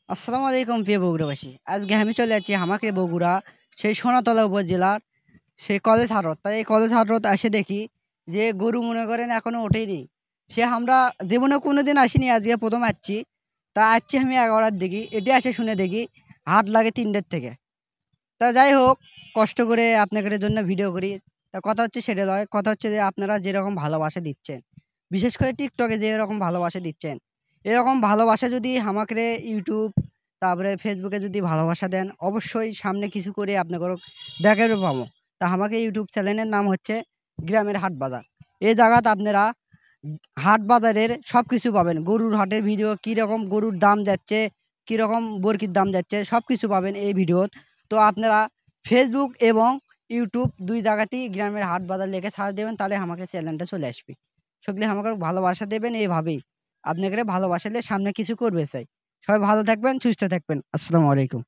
আসসালামু আলাইকুম প্রিয় বগুড়াবাসী। আজকে আমি চলে যাচ্ছি হামাকে বগুড়া সেই সোনাতলা উপজেলার সেই কলেজ হাটত। তাই এই কলেজ হাটত এসে দেখি যে গরু মনে করেন এখনো ওঠেনি। সে আমরা জীবনে কোনোদিন আসিনি, আজকে প্রথম আসছি। তা আসছি আমি ১১টার দিকে, এটি এসে শুনে দেখি হাট লাগে ৩টের থেকে। তা যাই হোক, কষ্ট করে আপনাদের জন্য ভিডিও করি। তা কথা হচ্ছে সেটা নয়, কথা হচ্ছে যে আপনারা যেরকম ভালোবাসা দিচ্ছেন, বিশেষ করে টিকটকে যেরকম ভালোবাসা দিচ্ছেন, এরকম ভালোবাসা যদি আমাকে ইউটিউব তারপরে ফেসবুকে যদি ভালোবাসা দেন, অবশ্যই সামনে কিছু করে আপনাদের দেখাতে পাবো। তা আমাকে ইউটিউব চ্যানেলের নাম হচ্ছে গ্রামের হাট বাজার। এই জায়গাতে আপনারা হাট বাজারের সবকিছু পাবেন। গরুর হাটের ভিডিও, কিরকম গরুর দাম যাচ্ছে, কিরকম বরকির দাম যাচ্ছে, সবকিছু পাবেন এই ভিডিওত। তো আপনারা ফেসবুক এবং ইউটিউব ২ জায়গাতেই গ্রামের হাট বাজার লিখে সার্চ দিবেন, তাহলে আমাকে চ্যানেলটা চলে আসবে। সকলে আমাকে ভালোবাসা দেবেন এইভাবেই। আপনাকে ভালোবাসা দিয়ে সামনে কিছু করবে চাই। সবাই ভালো থাকবেন, সুস্থ থাকবেন। আসসালামু আলাইকুম।